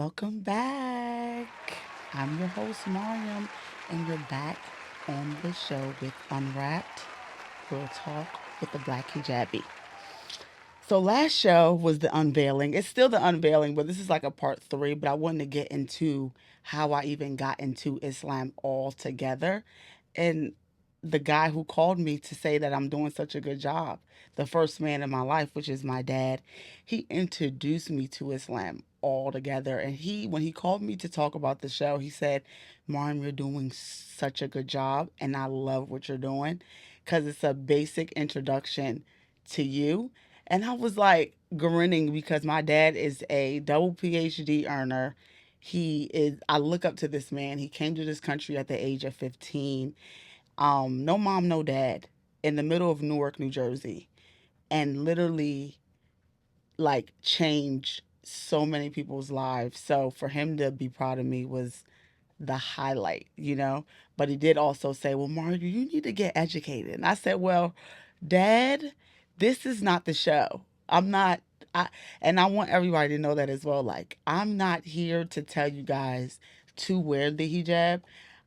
Welcome back. I'm your host, Mariam, and you're back on the show with Unwrapped, Real Talk with the Black Hijabi. So last show was the unveiling. It's still the unveiling, but this is like a part three. But I wanted to get into how I even got into Islam altogether. And the guy who called me to say that I'm doing such a good job, the first man in my life, which is my dad, he introduced me to Islam altogether. And when he called me to talk about the show, he said, Mariam, you're doing such a good job. And I love what you're doing because it's a basic introduction to you. And I was like grinning because my dad is a double PhD earner. I look up to this man. He came to this country at the age of 15. No mom, no dad, in the middle of Newark, New Jersey, and literally like changed so many people's lives. So for him to be proud of me was the highlight. But he did also say, well, Mario, you need to get educated. And I said, well, Dad, this is not the show. I'm not, I, and I want everybody to know that as well. Like, I'm not here to tell you guys to wear the hijab.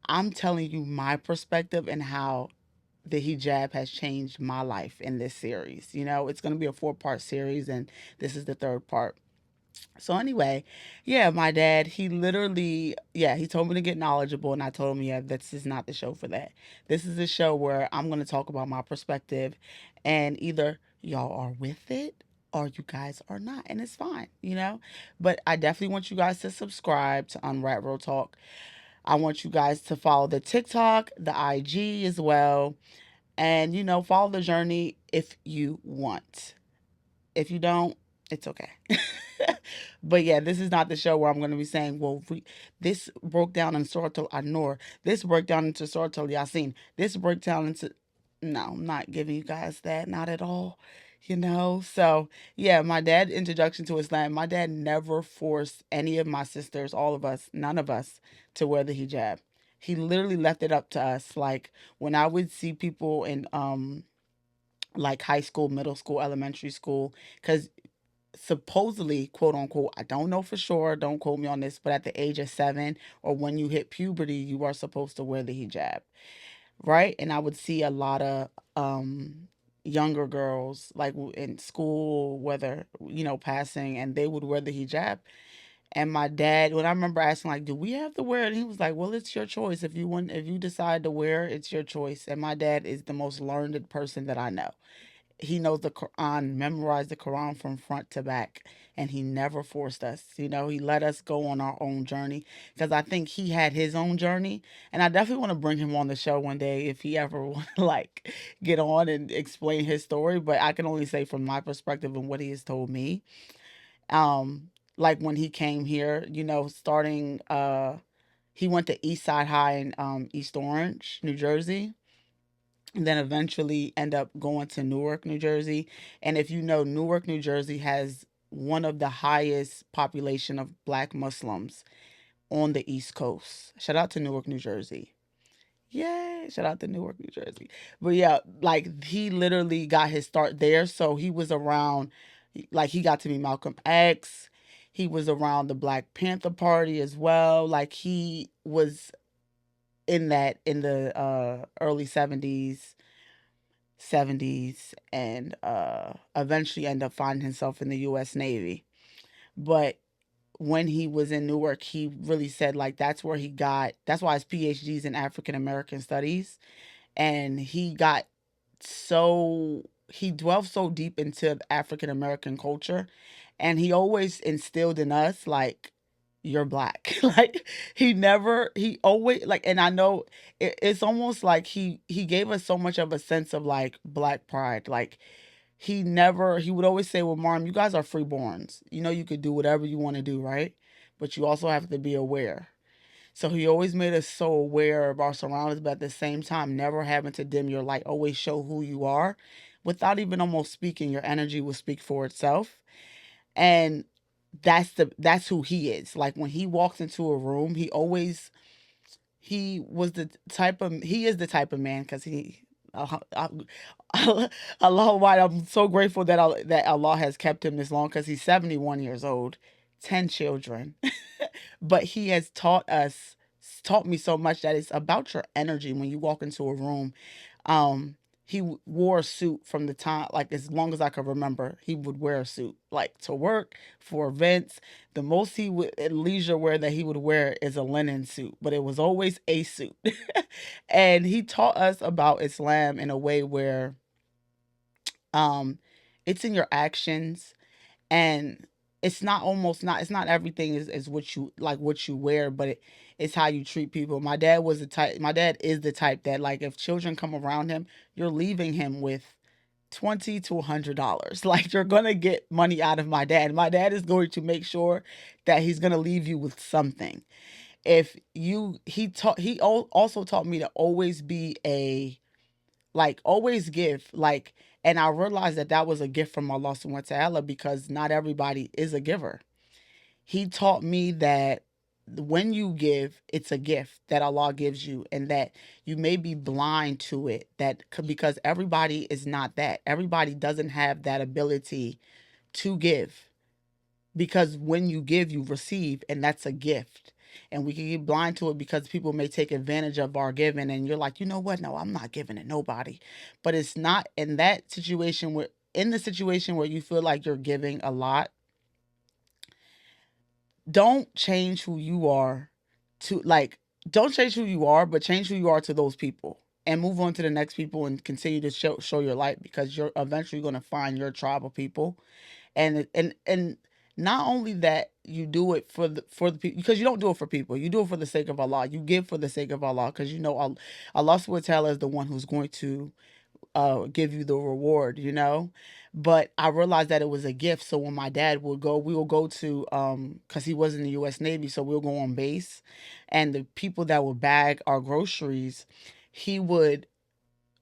I'm telling you my perspective and how the hijab has changed my life in this series. It's going to be a four-part series, and this is the third part. So anyway, yeah, my dad, he told me to get knowledgeable, and I told him, yeah, this is not the show for that. This is a show where I'm going to talk about my perspective, and either y'all are with it or you guys are not, and it's fine. But I definitely want you guys to subscribe to Unwrap Real Talk. I want you guys to follow the TikTok, the IG as well, and follow the journey if you want. If you don't, it's okay. But yeah, this is not the show where I'm going to be saying, well, this broke down in Surah Al-Nur. This broke down into Surah Al-Yasin. This broke down into... No, I'm not giving you guys that. Not at all. So yeah, my dad introduction to Islam. My dad never forced any of my sisters, all of us, none of us, to wear the hijab. He literally left it up to us. Like when I would see people in like high school, middle school, elementary school, because supposedly, quote unquote, I don't know for sure, don't quote me on this, but at the age of 7 or when you hit puberty, you are supposed to wear the hijab, right? And I would see a lot of younger girls like in school, whether, passing, and they would wear the hijab. And my dad, when I remember asking, like, do we have to wear it? He was like, well, it's your choice. If you decide to wear it, it's your choice. And my dad is the most learned person that I know. He knows the Quran, memorized the Quran from front to back, and he never forced us. He let us go on our own journey because I think he had his own journey, and I definitely want to bring him on the show one day if he ever want to like get on and explain his story. But I can only say from my perspective and what he has told me. Like when he came here, starting he went to East Side High in East Orange, New Jersey, and then eventually end up going to Newark, New Jersey. And if you know, Newark, New Jersey has one of the highest population of black Muslims on the East Coast. Shout out to Newark, New Jersey. Yay! Shout out to Newark, New Jersey. But yeah, like he literally got his start there. So he was around, like he got to meet Malcolm X. He was around the Black Panther Party as well. Like he was in the early 70s and eventually end up finding himself in the US Navy. But when he was in Newark, he really said like that's why his PhD's in African American studies. And he dwelled so deep into African American culture, and he always instilled in us like you're black. Like he always like, and I know it's almost like he gave us so much of a sense of like black pride. Like he would always say, well, Marm, you guys are freeborns. You could do whatever you want to do, right? But you also have to be aware. So he always made us so aware of our surroundings, but at the same time, never having to dim your light. Always show who you are without even almost speaking. Your energy will speak for itself. And that's who he is. Like when he walks into a room, he is the type of man because Allah White, I'm so grateful that Allah has kept him this long because he's 71 years old, 10 children. But he has taught me so much that it's about your energy when you walk into a room. Um, he wore a suit from the time, like as long as I could remember, he would wear a suit, like to work, for events. The most he would at leisure wear that he would wear is a linen suit, but it was always a suit. And he taught us about Islam in a way where um, it's in your actions, and it's not everything is what you like, what you wear, but it's how you treat people. My dad is the type that, like, if children come around him, you're leaving him with $20 to $100. Like, you're gonna get money out of my dad. My dad is going to make sure that he's gonna leave you with something. If you also taught me to always be a like always give, like, and I realized that that was a gift from Allah subhanahu wa ta'ala, because not everybody is a giver. He taught me that when you give, it's a gift that Allah gives you, and that you may be blind to it, because everybody is not that. Everybody doesn't have that ability to give, because when you give, you receive, and that's a gift. And we can get blind to it because people may take advantage of our giving, and you're like, you know what, no, I'm not giving to nobody. But it's not in that situation where in the situation where you feel like you're giving a lot, don't change who you are to like don't change who you are, but change who you are to those people, and move on to the next people, and continue to show your light, because you're eventually going to find your tribe of people. And not only that, you do it for the people, because you don't do it for people, you do it for the sake of Allah. You give for the sake of Allah, because you know Allah subhanahu wa ta'ala is the one who's going to give you the reward, you know. But I realized that it was a gift. So when my dad would go, we will go to because he was in the U.S. Navy, so we'll go on base, and the people that would bag our groceries, he would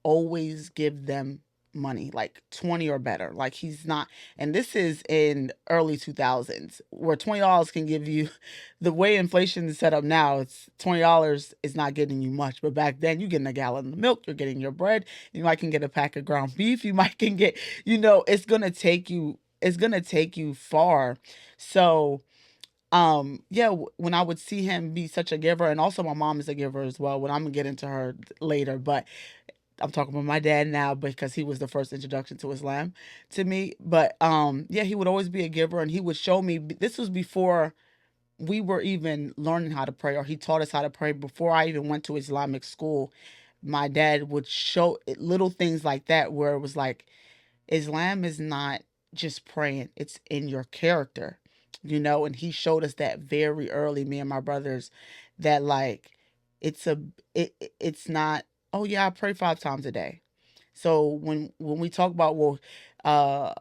always give them money, like 20 or better. Like, he's not, and this is in early 2000s, where $20 can give you, the way inflation is set up now, it's $20 is not getting you much. But back then, you're getting a gallon of milk, you're getting your bread, you might can get a pack of ground beef, you might can get, it's gonna take you far. So yeah, when I would see him be such a giver, and also my mom is a giver as well, when I'm gonna get into her later, but I'm talking about my dad now because he was the first introduction to Islam to me. But yeah, he would always be a giver, and he would show me. This was before we were even learning how to pray, or he taught us how to pray before I even went to Islamic school. My dad would show little things like that, where it was like, Islam is not just praying, it's in your character, you know. And he showed us that very early, me and my brothers, that like it's a it's not, oh yeah, I pray 5 times a day. So when we talk about, uh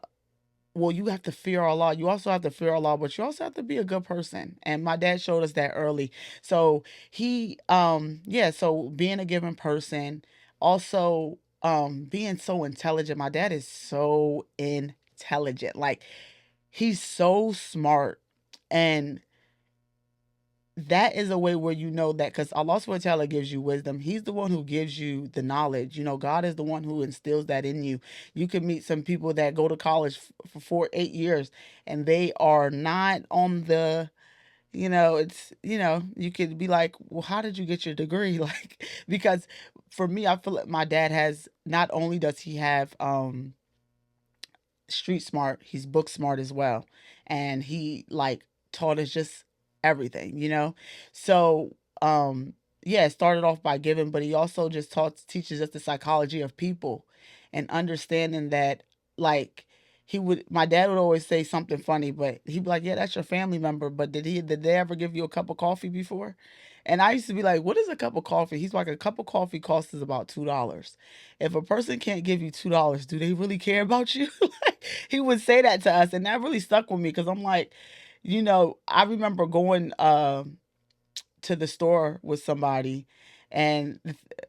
you have to fear Allah. You also have to fear Allah, but you also have to be a good person. And my dad showed us that early. So yeah, so being a given person, also being so intelligent. My dad is so intelligent. Like, he's so smart. And that is a way where you know that, because Allah subhanahu wa ta'ala gives you wisdom. He's the one who gives you the knowledge. You know, God is the one who instills that in you. You can meet some people that go to college for 4, 8 years, and they are not on the, you could be like, well, how did you get your degree? Like, because for me, I feel like my dad has, not only does he have street smart, he's book smart as well. And he like taught us just everything, you know? So, yeah, it started off by giving, but he also just teaches us the psychology of people, and understanding that, like, my dad would always say something funny, but he'd be like, yeah, that's your family member, but did they ever give you a cup of coffee before? And I used to be like, what is a cup of coffee? He's like, a cup of coffee costs us about $2. If a person can't give you $2, do they really care about you? Like, he would say that to us, and that really stuck with me, because I'm like, I remember going to the store with somebody, and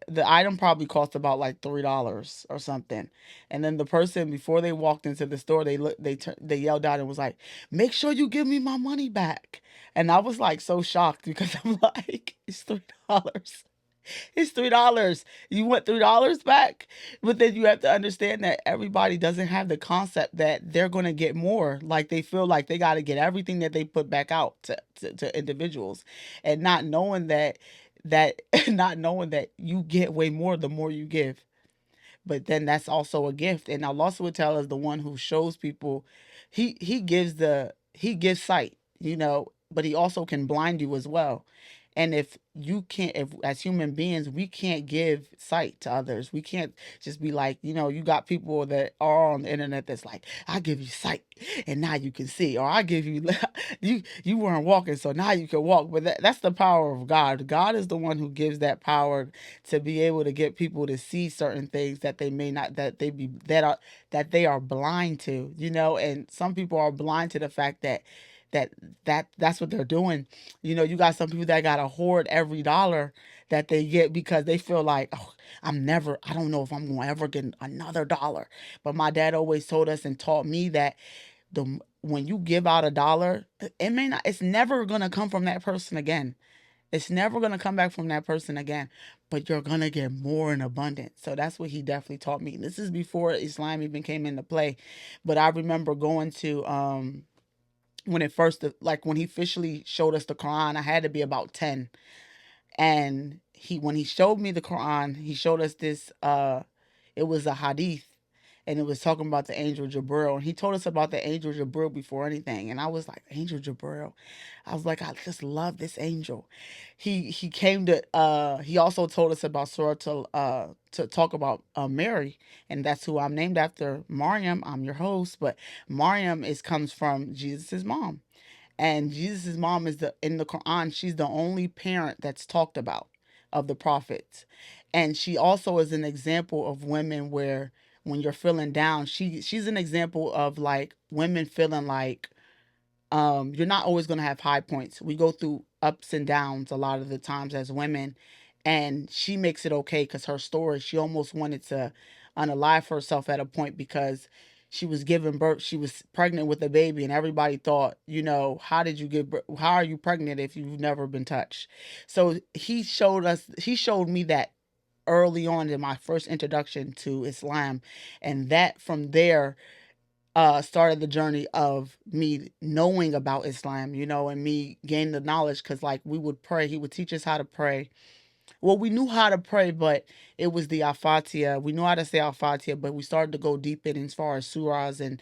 the item probably cost about like $3 or something. And then the person, before they walked into the store, they yelled out and was like, make sure you give me my money back. And I was like so shocked, because I'm like, it's $3. It's $3. You want $3 back? But then you have to understand that everybody doesn't have the concept that they're going to get more. Like they feel like they got to get everything that they put back out to individuals, and not knowing that not knowing that you get way more the more you give. But then that's also a gift. And Allah subhanahu wa ta'ala is the one who shows people. He gives sight, but he also can blind you as well. And if you can't, if as human beings, we can't give sight to others. We can't just be like, you got people that are on the internet that's like, I give you sight and now you can see, or I give you, you weren't walking, so now you can walk. But that's the power of God. God is the one who gives that power to be able to get people to see certain things that they may not, that they are blind to, and some people are blind to the fact that that's what they're doing. You got some people that gotta hoard every dollar that they get because they feel like, oh, I don't know if I'm gonna ever get another dollar. But my dad always told us and taught me that when you give out a dollar, it's never gonna come from that person again. It's never gonna come back from that person again, but you're gonna get more in abundance. So that's what he definitely taught me. This is before Islam even came into play, but I remember going to when it first, like when he officially showed us the Quran, I had to be about 10. And when he showed me the Quran, he showed us this it was a hadith, and it was talking about the angel Jabril, and he told us about the angel Jabril before anything. And I was like, angel Jabril, I was like, I just love this angel. He came to he also told us about surah to talk about Mary, and that's who I'm named after. Mariam, I'm your host, but Mariam comes from Jesus's mom. And Jesus' mom is in the Quran, she's the only parent that's talked about of the prophets. And she also is an example of women where when you're feeling down, she's an example of like women feeling like you're not always going to have high points. We go through ups and downs a lot of the times as women, and she makes it okay because her story, she almost wanted to unalive herself at a point because she was giving birth, she was pregnant with a baby, and everybody thought, how did you give birth? How are you pregnant if you've never been touched? So he showed me that early on in my first introduction to Islam, and that from there started the journey of me knowing about Islam, and me gaining the knowledge because, like, we would pray. He would teach us how to pray. Well, we knew how to pray, but it was the Al Fatiha. We knew how to say Al Fatiha, but we started to go deep in as far as surahs and,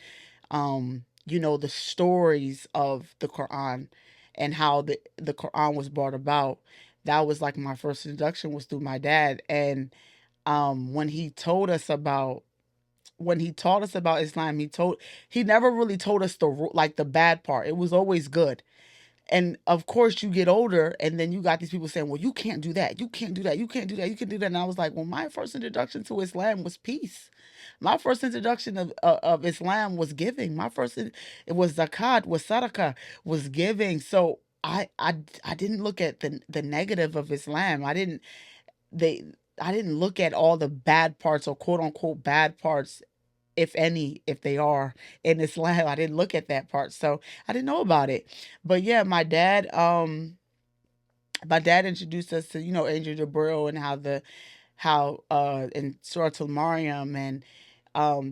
the stories of the Quran and how the Quran was brought about. That was like my first introduction was through my dad. And when he told us about when he taught us about Islam, he never really told us the bad part. It was always good. And of course, you get older, and then you got these people saying, "Well, you can't do that. You can't do that. You can't do that. You can do that." And I was like, "Well, my first introduction to Islam was peace. My first introduction of Islam was giving. It was zakat, was sadaqah, was giving." So I didn't look at the negative of Islam. They I didn't look at all the bad parts or quote unquote bad parts, if any, if they are in Islam. I didn't look at that part, so I didn't know about it. But yeah, my dad introduced us to Angel Jabril and how in Surah Al Mariam, and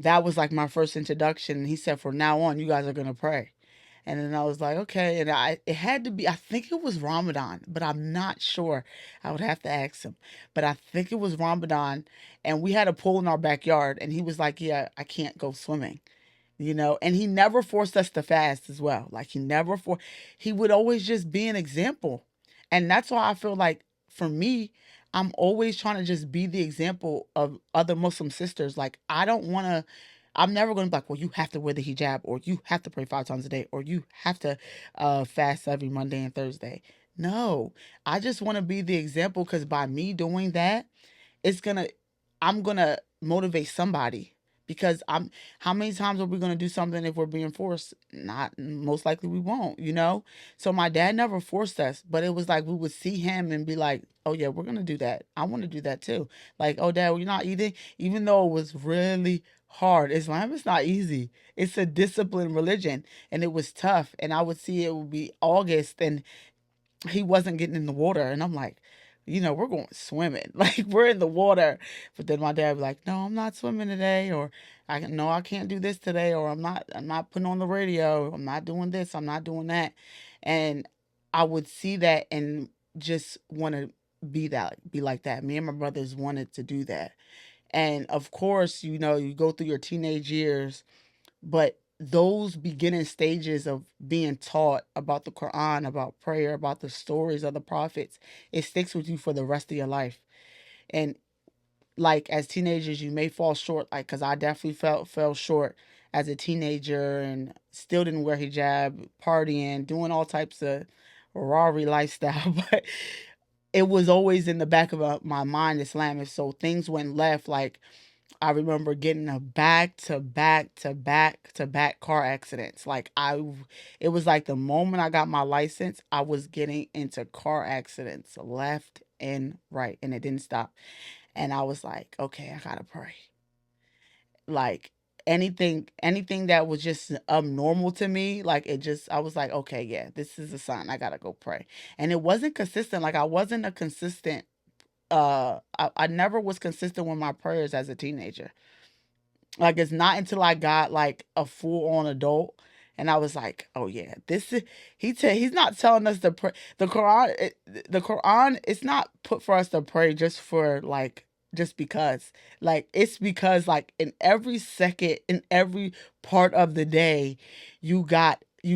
that was like my first introduction. He said, from now on, you guys are gonna pray. And then I was like, okay. And it had to be, I think it was Ramadan, but I'm not sure. I would have to ask him. But I think it was Ramadan. And we had a pool in our backyard. And he was like, yeah, I can't go swimming. And he never forced us to fast as well. Like he would always just be an example. And that's why I feel like for me, I'm always trying to just be the example of other Muslim sisters. Like I'm never going to be like, well, you have to wear the hijab, or you have to pray 5 times a day, or you have to fast every Monday and Thursday. No, I just want to be the example because by me doing that, it's gonna I'm gonna motivate somebody. Because how many times are we gonna do something if we're being forced? Not most likely we won't. So my dad never forced us, but it was like we would see him and be like, oh yeah, we're gonna do that. I want to do that too. Like, oh dad, you're not eating, even though it was really hard. Islam is not easy. It's a disciplined religion, and it was tough. And I would see it would be August, and he wasn't getting in the water, and I'm like, we're going swimming. Like we're in the water. But then my dad would be like, no, I'm not swimming today, or I can't do this today, or I'm not putting on the radio. I'm not doing this. I'm not doing that. And I would see that and just want to be like that. Me and my brothers wanted to do that. And of course, you go through your teenage years, but those beginning stages of being taught about the Quran, about prayer, about the stories of the prophets, it sticks with you for the rest of your life. And like as teenagers, you may fall short, like because I definitely fell short as a teenager and still didn't wear hijab, partying, doing all types of Rari lifestyle, but it was always in the back of my mind, Islam. And so things went left, like I remember getting a back to back to back to back car accidents. It was like the moment I got my license, I was getting into car accidents left and right, and it didn't stop. And I was like, okay, I gotta pray. Like anything that was just abnormal to me, like I was like, okay, yeah, this is a sign. I gotta go pray. And it wasn't consistent. Like I wasn't a consistent. I never was consistent with my prayers as a teenager. Like it's not until I got like a full on adult and I was like, oh yeah, this is he's not telling us to pray. The Quran, it's not put for us to pray just for like just because. Like it's because like in every second, in every part of the day, you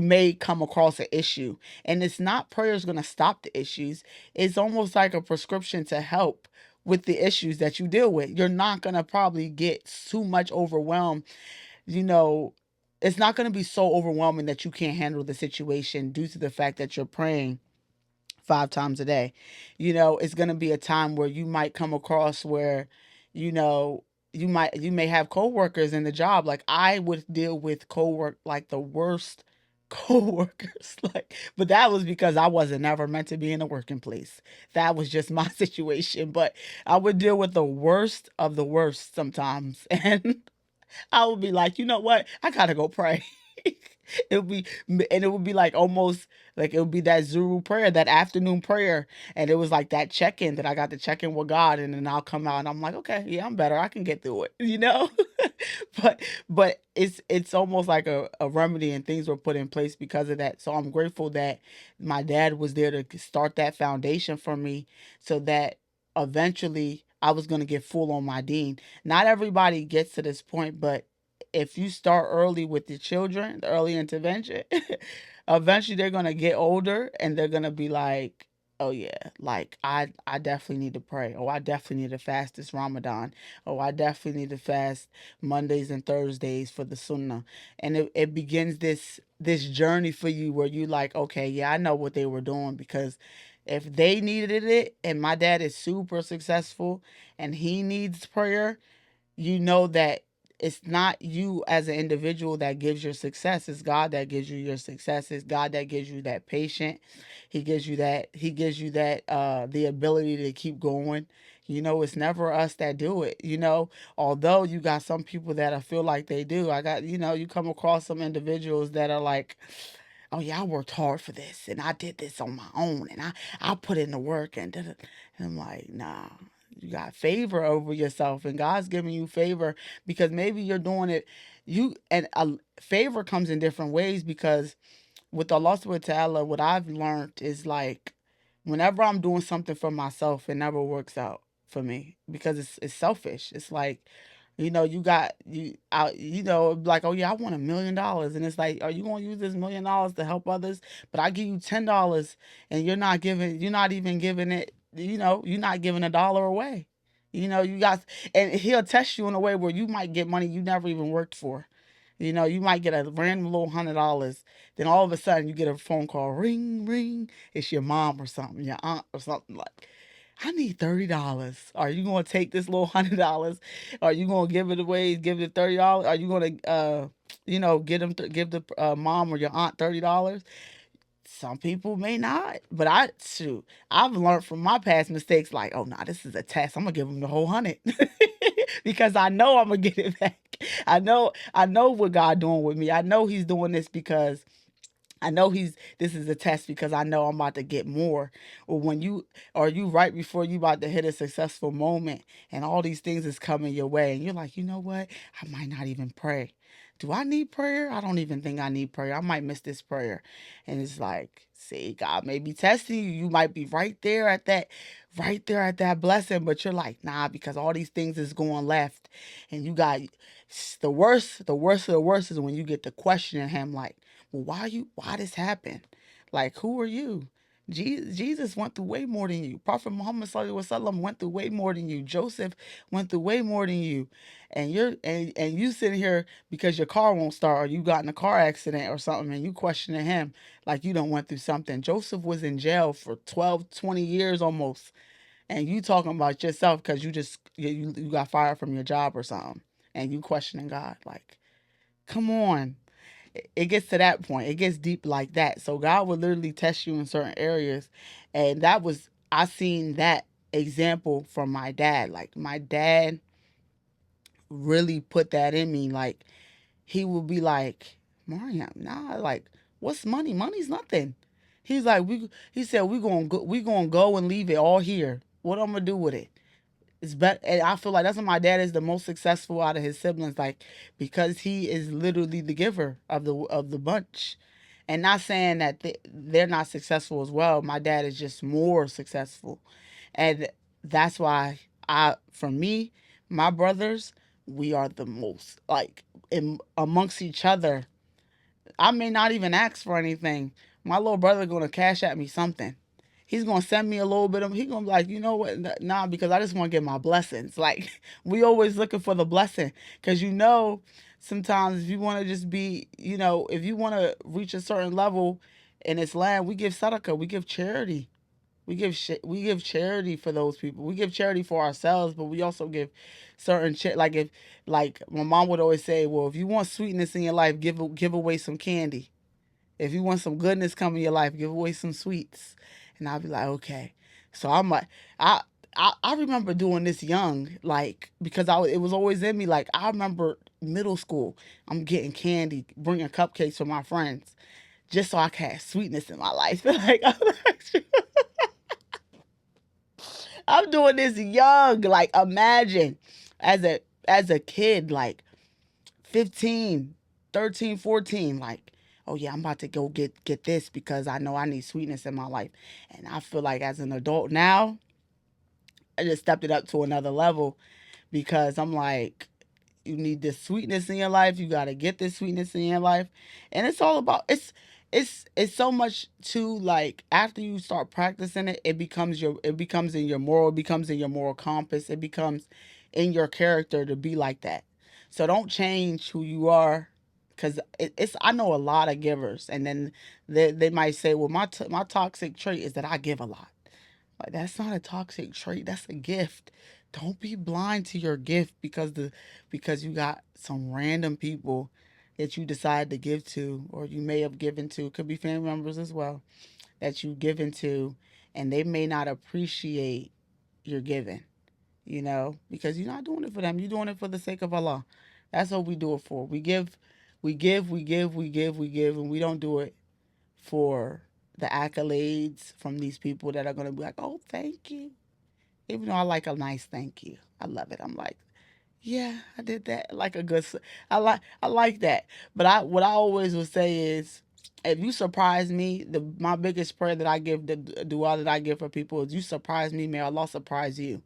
may come across an issue. And it's not prayer's gonna stop the issues. It's almost like a prescription to help with the issues that you deal with. You're not going to probably get too much overwhelmed. You know, it's not going to be so overwhelming that you can't handle the situation due to the fact that you're praying 5 times a day. It's going to be a time where you might come across where, you know, you may have coworkers in the job. Like I would deal with cowork like the worst coworkers. Like, but that was because I wasn't ever meant to be in a working place. That was just my situation. But I would deal with the worst of the worst sometimes. And I would be like, you know what? I gotta go pray. It would be like almost like it would be that Zuru prayer, that afternoon prayer, and it was like that check in that I got to check in with God, and then I'll come out and I'm like, okay, yeah, I'm better. I can get through it. but it's almost like a remedy, and things were put in place because of that. So I'm grateful that my dad was there to start that foundation for me, so that eventually I was gonna get full on my deen. Not everybody gets to this point, but if you start early with the children, the early intervention, eventually they're gonna get older and they're gonna be like, oh yeah, like I definitely need to pray. Oh, I definitely need to fast this Ramadan. Oh, I definitely need to fast Mondays and Thursdays for the Sunnah. And it begins this journey for you where you like, okay, yeah, I know what they were doing, because if they needed it and my dad is super successful and he needs prayer, you know that it's not you as an individual that gives your success. It's God that gives you your success. It's God that gives you that patience. He gives you that the ability to keep going. It's never us that do it. Although you got some people that I feel like they do. You come across some individuals that are like, oh yeah, I worked hard for this and I did this on my own and I put in the work and I'm like, nah, you got favor over yourself and God's giving you favor because maybe you're doing it. Favor comes in different ways, because with Allah subhanahu wa ta'ala, what I've learned is like whenever I'm doing something for myself, it never works out for me because it's selfish. It's like, you got you out, like, oh yeah, I want $1 million. And it's like, are you gonna use this $1 million to help others? But I give you $10 and you're not even giving it, you're not giving $1 away. You got, and he'll test you in a way where you might get money you never even worked for. You might get a random little $100. Then all of a sudden you get a phone call, ring, ring. It's your mom or something, your aunt or something like, I need $30. Are you gonna take this little $100? Are you gonna give it away? Give it $30? Are you gonna, give the mom or your aunt $30? Some people may not, but I've learned from my past mistakes. Like, oh no, this is a test. I'm gonna give them the whole 100 because I know I'm gonna get it back. I know what God doing with me. I know He's doing this because I know he's this is a test because I know I'm about to get more. Or when you or you right before you about to hit a successful moment and all these things is coming your way and you're like, you know what? I might not even pray. Do I need prayer? I don't even think I need prayer. I might miss this prayer. And it's like, see, God may be testing you. You might be right there at that blessing, but you're like, nah, because all these things is going left. And you got the worst is when you get to questioning him like, well, why this happened? Like, who are you? Jesus went through way more than you. Prophet Muhammad Sallallahu Alaihi Wasallam went through way more than you. Joseph went through way more than you. And you sitting here because your car won't start or you got in a car accident or something and you questioning him like you don't went through something. Joseph was in jail for 12, 20 years almost. And you talking about yourself because you got fired from your job or something. And you questioning God. Like, come on, it gets to that point. It gets deep like that. So God will literally test you in certain areas. And I seen that example from my dad. Like my dad really put that in me. Like he would be like, Mariam, nah, like, what's money? Money's nothing. He said, we gonna go and leave it all here. What I'm gonna do with it? It's better, and I feel like that's why my dad is the most successful out of his siblings, like because he is literally the giver of the bunch, and not saying that they're not successful as well. My dad is just more successful, and that's why for me, my brothers, we are the most like in amongst each other. I may not even ask for anything. My little brother gonna cash at me something. He's gonna send me a little bit of. He gonna be like, you know what? Nah, because I just want to get my blessings. Like we always looking for the blessing, because sometimes if you want to just be, if you want to reach a certain level in Islam, we give sadaqah, we give charity. We give charity for those people. We give charity for ourselves, but we also give like if like my mom would always say, well, if you want sweetness in your life, give away some candy. If you want some goodness come in your life, give away some sweets. And I'll be like, okay. So I'm like, I I remember doing this young, like because it was always in me. Like I remember middle school, I'm getting candy, bringing cupcakes for my friends, just so I can have sweetness in my life. Like I'm doing this young. Like imagine as a kid, like 15, 13, 14, like, oh yeah, I'm about to go get this because I know I need sweetness in my life. And I feel like as an adult now, I just stepped it up to another level because I'm like, you need this sweetness in your life. You got to get this sweetness in your life. And it's all about it's so much to like after you start practicing it, it becomes in your moral, it becomes in your moral compass. It becomes in your character to be like that. So don't change who you are, cuz it's I know a lot of givers and then they might say, "Well, my toxic trait is that I give a lot." Like that's not a toxic trait. That's a gift. Don't be blind to your gift because you got some random people that you decide to give to, or you may have given to. Could be family members as well that you given to, and they may not appreciate your giving. Because you're not doing it for them. You're doing it for the sake of Allah. That's what we do it for. We give, and we don't do it for the accolades from these people that are going to be like, oh, thank you. Even though I like a nice thank you. I love it. I'm like, yeah, I did that. Like a good, I like that. But what I always would say is, if you surprise me, my biggest prayer that I give, the dua that I give for people is, you surprise me, may Allah surprise you.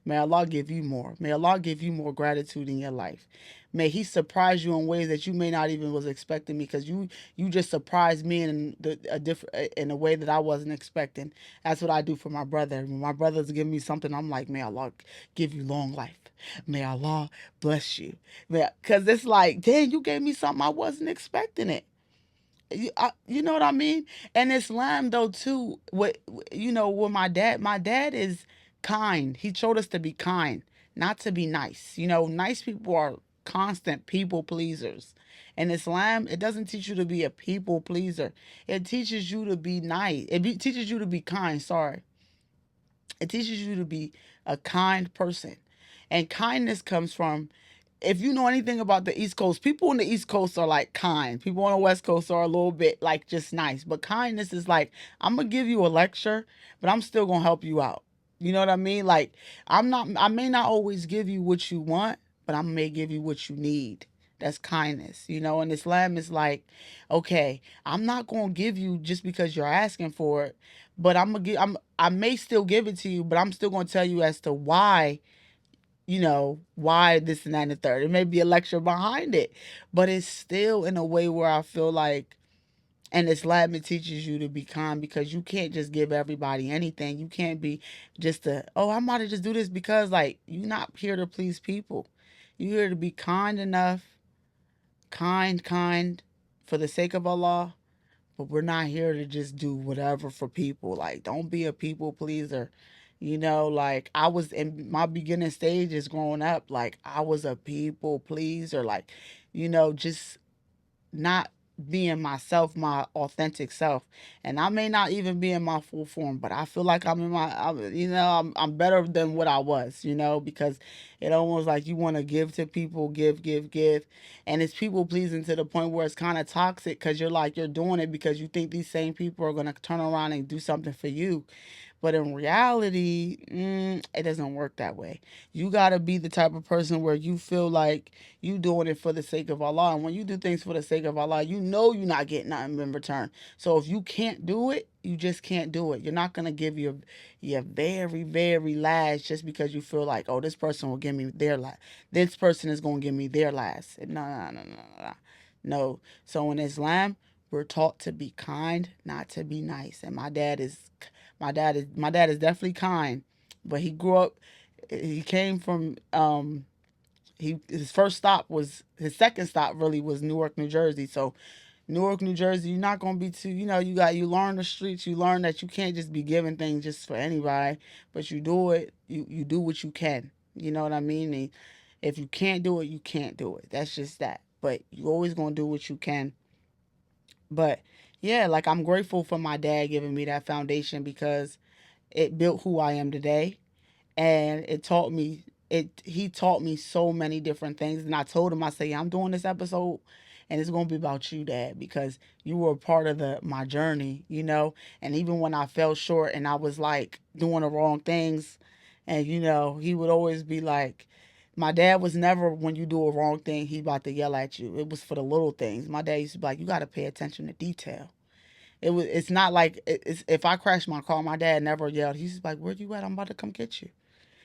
May Allah give you more. May Allah give you more gratitude in your life. May He surprise you in ways that you may not even was expecting, because you just surprised me in a way that I wasn't expecting. That's what I do for my brother. When my brothers give me something, I'm like, may Allah give you long life. May Allah bless you. Because it's like, dang, you gave me something I wasn't expecting it. You know what I mean? And Islam though too, with my dad is kind. He showed us to be kind, not to be nice. Nice people are constant people pleasers. And Islam, it doesn't teach you to be a people pleaser. It teaches you to be nice. Teaches you to be kind, sorry. It teaches you to be a kind person. And kindness comes from if you know anything about the East Coast, people on the East Coast are like kind. People on the West Coast are a little bit like just nice. But kindness is like, I'm gonna give you a lecture, but I'm still gonna help you out. You know what I mean? Like, I may not always give you what you want, but I may give you what you need. That's kindness, you know. And Islam is like, okay, I'm not gonna give you just because you're asking for it, but I may still give it to you, but I'm still gonna tell you as to why, why this and that and the third. It may be a lecture behind it, but it's still in a way where I feel like, and Islam, it teaches you to be kind because you can't just give everybody anything. You can't be just oh, I'm about to just do this because, like, you're not here to please people. You're here to be kind enough, kind, for the sake of Allah, but we're not here to just do whatever for people. Like, don't be a people pleaser. Like, I was in my beginning stages growing up, like, I was a people pleaser. Like, just not being myself, my authentic self. And I may not even be in my full form, but I feel like I'm better than what I was, because it almost like you want to give to people, give. And it's people pleasing to the point where it's kind of toxic because you're doing it because you think these same people are going to turn around and do something for you. But in reality, it doesn't work that way. You got to be the type of person where you feel like you doing it for the sake of Allah. And when you do things for the sake of Allah, you know you're not getting nothing in return. So if you can't do it, you just can't do it. You're not going to give your very, very last just because you feel like, oh, this person will give me their last. This person is going to give me their last. No. No. So in Islam, we're taught to be kind, not to be nice. And my dad is definitely kind, but he grew up. He came from his second stop really was Newark, New Jersey. So Newark, New Jersey, you're not gonna be too. You learn the streets. You learn that you can't just be giving things just for anybody, but you do it. You do what you can. You know what I mean? And if you can't do it, you can't do it. That's just that. But you always gonna do what you can. But yeah, like, I'm grateful for my dad giving me that foundation because it built who I am today, and he taught me so many different things. And I told him, I said, yeah, I'm doing this episode and it's going to be about you, Dad, because you were a part of my journey. And even when I fell short and I was like doing the wrong things, and he would always be like, my dad was never, when you do a wrong thing, he about to yell at you. It was for the little things. My dad used to be like, you got to pay attention to detail. It's not like, if I crashed my car, my dad never yelled. He's just like, where you at? I'm about to come get you.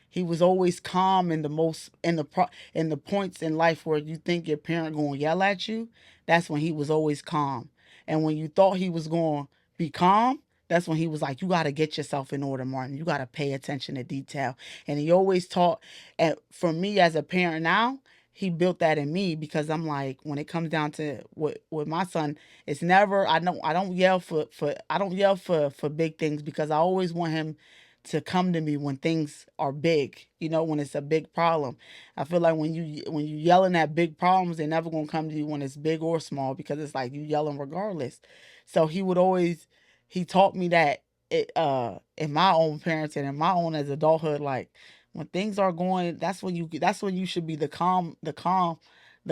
He was always calm in the points in life where you think your parent going to yell at you. That's when he was always calm. And when you thought he was going to be calm, that's when he was like, you got to get yourself in order, Martin. You got to pay attention to detail. And he always taught, and for me as a parent now, he built that in me because I'm like, when it comes down to with my son, it's never, I don't yell for big things because I always want him to come to me when things are big, when it's a big problem. I feel like when you yelling at big problems, they're never gonna come to you when it's big or small because it's like you yelling regardless. So he taught me that in my own parenting and my own as adulthood, like, when things are going, that's when you should be the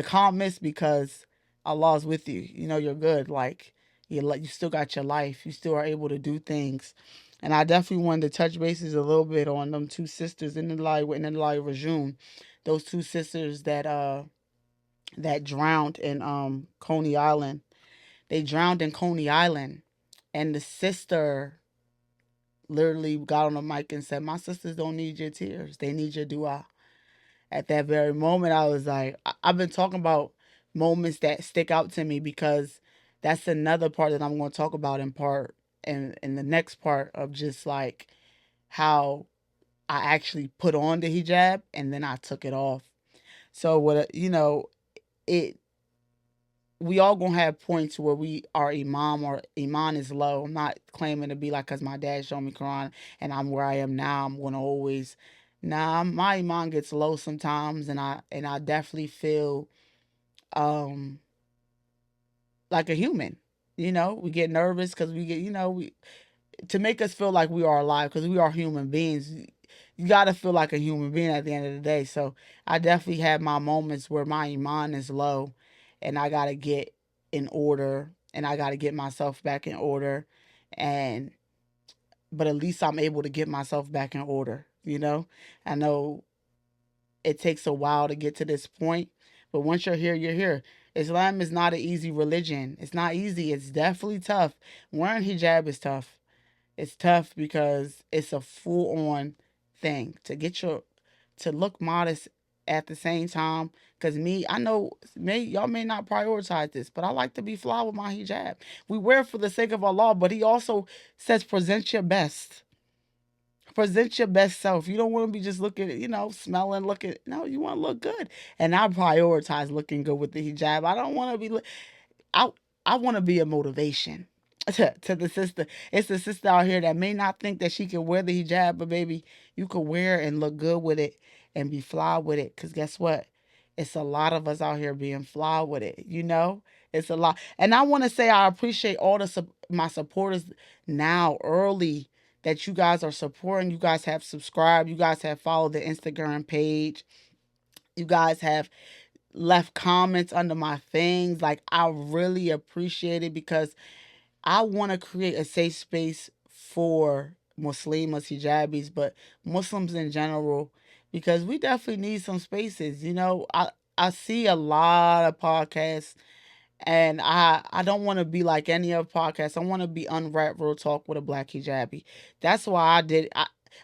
calmest because Allah's with you. You're good. Like, you still got your life. You still are able to do things. And I definitely wanted to touch bases a little bit on them two sisters in the Rajun. Those two sisters that drowned in Coney Island. They drowned in Coney Island, and the sister literally got on the mic and said, "My sisters don't need your tears. They need your dua." At that very moment, I was like, I've been talking about moments that stick out to me because that's another part that I'm going to talk about in the next part of just like how I actually put on the hijab and then I took it off. So it we all gonna have points where our iman is low. I'm not claiming to be like, cause my dad showed me Quran and I'm where I am now. I'm gonna always, nah. My iman gets low sometimes, and I definitely feel um like a human. We get nervous because we get, to make us feel like we are alive because we are human beings. you gotta feel like a human being at the end of the day. So I definitely have my moments where my iman is low, and I gotta get in order, and I gotta get myself back in order, and but at least I'm able to get myself back in order. I know it takes a while to get to this point, but once you're here, you're here. Islam is not an easy religion. It's not easy. It's definitely tough. Wearing hijab is tough. It's tough because it's a full on thing to look modest at the same time. Cause me, I know y'all may not prioritize this, but I like to be fly with my hijab. We wear it for the sake of Allah, but He also says present your best. Present your best self. You don't want to be just looking, smelling, looking. No, you want to look good. And I prioritize looking good with the hijab. I don't want to be. I I want to be a motivation to the sister. It's the sister out here that may not think that she can wear the hijab, but baby, you could wear it and look good with it and be fly with it. Cause guess what? It's a lot of us out here being fly with it. It's a lot. And I want to say I appreciate all my supporters now early that you guys are supporting. You guys have subscribed. You guys have followed the Instagram page. You guys have left comments under my things. Like, I really appreciate it because I want to create a safe space for Muslims, hijabis, but Muslims in general, because we definitely need some spaces. I see a lot of podcasts, and I don't want to be like any other podcast. I want to be Unwrap Real Talk with a Black Hijabi. That's why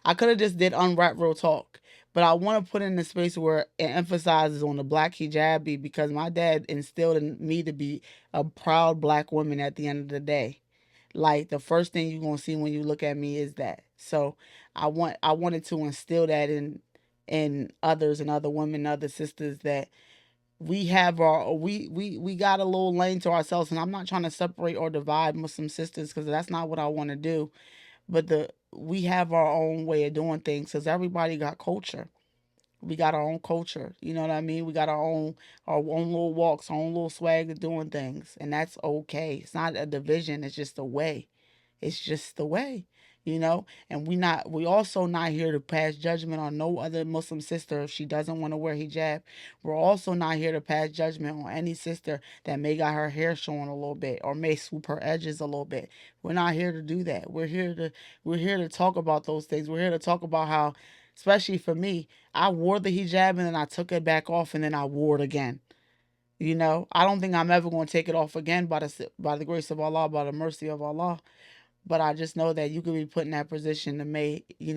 I could have just did Unwrap Real Talk, but I want to put in a space where it emphasizes on the Black Hijabi because my dad instilled in me to be a proud Black woman at the end of the day. Like, the first thing you're gonna see when you look at me is that. So I wanted to instill that in others and other women, other sisters, that we have we got a little lane to ourselves. And I'm not trying to separate or divide Muslim sisters, because that's not what I want to do. But we have our own way of doing things, because everybody got culture. We got our own culture. You know what I mean? We got our own little walks, our own little swag of doing things. And that's okay. It's not a division, it's just a way. It's just the way, And we also not here to pass judgment on no other Muslim sister if she doesn't want to wear hijab. We're also not here to pass judgment on any sister that may got her hair showing a little bit or may swoop her edges a little bit. We're not here to do that. We're here to talk about those things. We're here to talk about how, especially for me, I wore the hijab and then I took it back off and then I wore it again. I don't think I'm ever going to take it off again by the grace of Allah, by the mercy of Allah. But I just know that you could be put in that position to you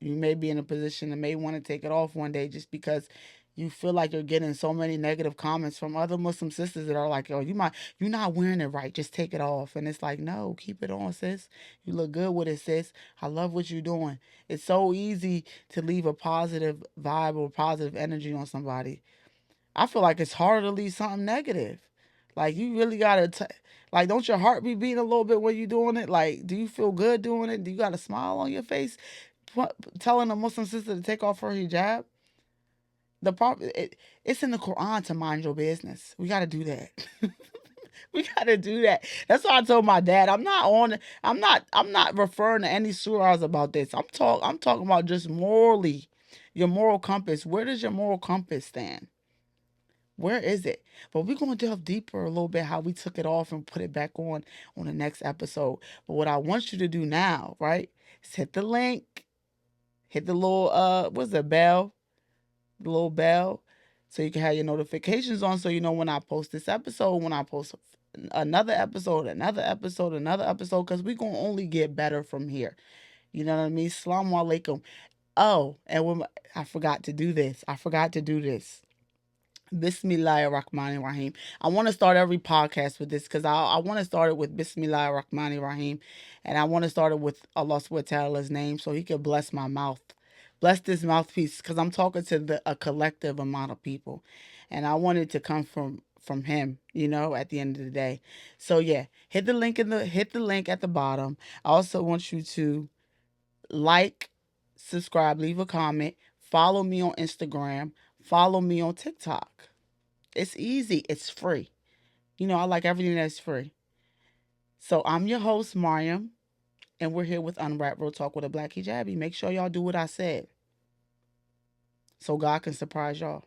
may be in a position to may want to take it off one day, just because you feel like you're getting so many negative comments from other Muslim sisters that are like, "Oh, you're not wearing it right. Just take it off." And it's like, no, keep it on, sis. You look good with it, sis. I love what you're doing. It's so easy to leave a positive vibe or positive energy on somebody. I feel like it's harder to leave something negative. Like, you really gotta, like, don't your heart be beating a little bit when you doing it? Like, do you feel good doing it? Do you got a smile on your face? Telling a Muslim sister to take off her hijab? The problem, it's in the Quran to mind your business. We gotta do that. We gotta do that. That's why I told my dad, I'm not referring to any surahs about this. I'm talking about just morally, your moral compass. Where does your moral compass stand? Where is it? But we're going to delve deeper a little bit how we took it off and put it back on the next episode. But what I want you to do now, right, is hit the link, hit the little what's the bell, the little bell, so you can have your notifications on, so you know when I post this episode, when I post another episode, another episode, because we're going to only get better from here. You know what I mean? Assalamu alaikum. Oh, and I forgot to do this. Bismillah Rahman Rahim. I want to start every podcast with this, because I want to start it with Bismillah Rahman Rahim. And I want to start it with Allah subhanahu wa ta'ala's name, so He can bless my mouth. Bless this mouthpiece, because I'm talking to a collective amount of people. And I want it to come from Him, at the end of the day. So yeah, hit the link at the bottom. I also want you to like, subscribe, leave a comment, follow me on Instagram, follow me on TikTok. It's easy. It's free. I like everything that's free. So I'm your host, Mariam, And we're here with Unwrap Real Talk with a Black Hijabi. Make sure y'all do what I said so God can surprise y'all.